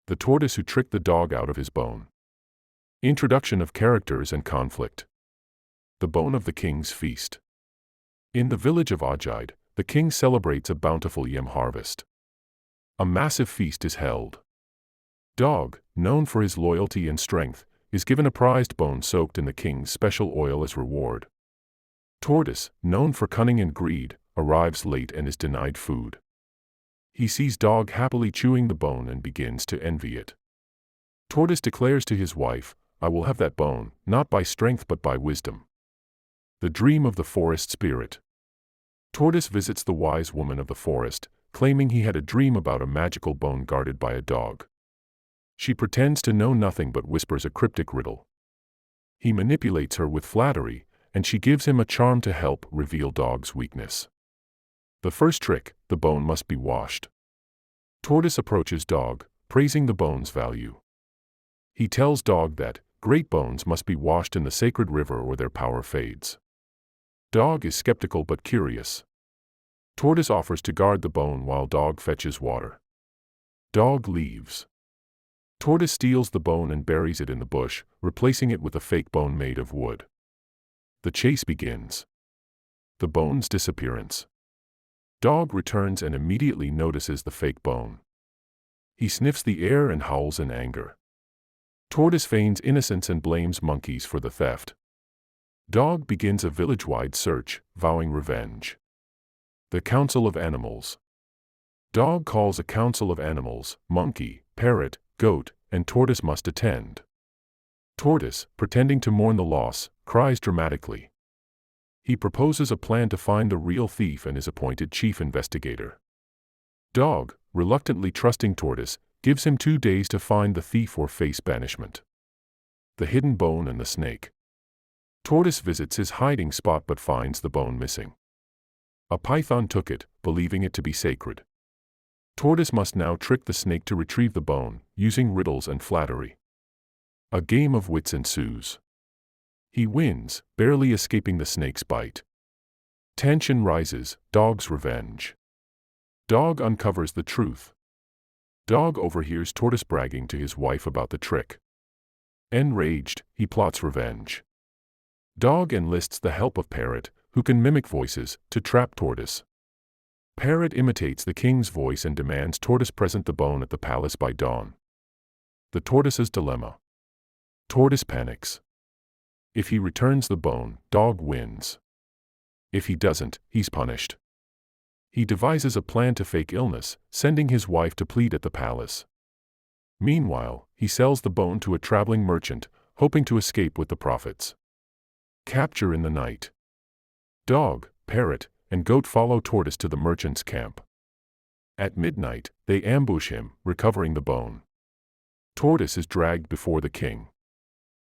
The tortoise who tricked the dog out of his bone. Introduction of characters and conflict. The bone of the king's feast. In the village of Ojide, the king celebrates a bountiful yam harvest. A massive feast is held. Dog, known for his loyalty and strength, is given a prized bone soaked in the king's special oil as reward. Tortoise, known for cunning and greed, arrives late and is denied food. He sees Dog happily chewing the bone and begins to envy it. Tortoise declares to his wife, "I will have that bone, not by strength but by wisdom." The dream of the forest spirit. Tortoise visits the wise woman of the forest, claiming he had a dream about a magical bone guarded by a dog. She pretends to know nothing but whispers a cryptic riddle. He manipulates her with flattery, and she gives him a charm to help reveal Dog's weakness. The first trick, the bone must be washed. Tortoise approaches Dog, praising the bone's value. He tells Dog that great bones must be washed in the sacred river or their power fades. Dog is skeptical but curious. Tortoise offers to guard the bone while Dog fetches water. Dog leaves. Tortoise steals the bone and buries it in the bush, replacing it with a fake bone made of wood. The chase begins. The bone's disappearance. Dog returns and immediately notices the fake bone. He sniffs the air and howls in anger. Tortoise feigns innocence and blames monkeys for the theft. Dog begins a village-wide search, vowing revenge. The Council of Animals. Dog calls a council of animals, monkey, parrot, goat, and tortoise must attend. Tortoise, pretending to mourn the loss, cries dramatically. He proposes a plan to find the real thief and is appointed chief investigator. Dog, reluctantly trusting Tortoise, gives him 2 days to find the thief or face banishment. The hidden bone and the snake. Tortoise visits his hiding spot but finds the bone missing. A python took it, believing it to be sacred. Tortoise must now trick the snake to retrieve the bone, using riddles and flattery. A game of wits ensues. He wins, barely escaping the snake's bite. Tension rises, Dog's revenge. Dog uncovers the truth. Dog overhears Tortoise bragging to his wife about the trick. Enraged, he plots revenge. Dog enlists the help of Parrot, who can mimic voices, to trap Tortoise. Parrot imitates the king's voice and demands Tortoise present the bone at the palace by dawn. The tortoise's dilemma. Tortoise panics. If he returns the bone, Dog wins. If he doesn't, he's punished. He devises a plan to fake illness, sending his wife to plead at the palace. Meanwhile, he sells the bone to a traveling merchant, hoping to escape with the profits. Capture in the night. Dog, Parrot, and Goat follow Tortoise to the merchant's camp. At midnight, they ambush him, recovering the bone. Tortoise is dragged before the king.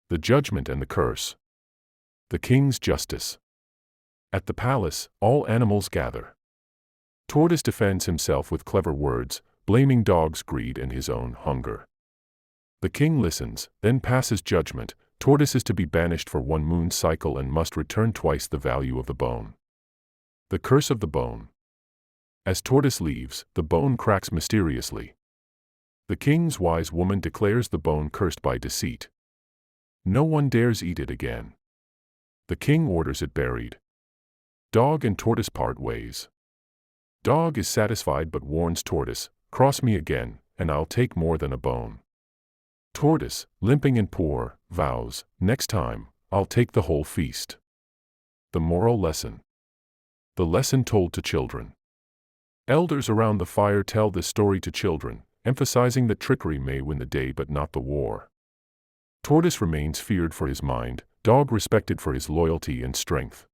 The judgment and the curse. The king's justice. At the palace, all animals gather. Tortoise defends himself with clever words, blaming Dog's greed and his own hunger. The king listens, then passes judgment. Tortoise is to be banished for 1 moon cycle and must return twice the value of the bone. The curse of the bone. As Tortoise leaves, the bone cracks mysteriously. The king's wise woman declares the bone cursed by deceit. No one dares eat it again. The king orders it buried. Dog and Tortoise part ways. Dog is satisfied but warns Tortoise, "Cross me again, and I'll take more than a bone." Tortoise, limping and poor, vows, "Next time, I'll take the whole feast." The moral lesson. The lesson told to children. Elders around the fire tell this story to children, emphasizing that trickery may win the day but not the war. Tortoise remains feared for his mind, Dog respected for his loyalty and strength.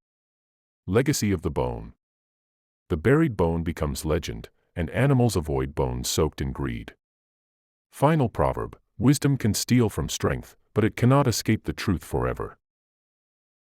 Legacy of the bone. The buried bone becomes legend, and animals avoid bones soaked in greed. Final proverb: wisdom can steal from strength, but it cannot escape the truth forever.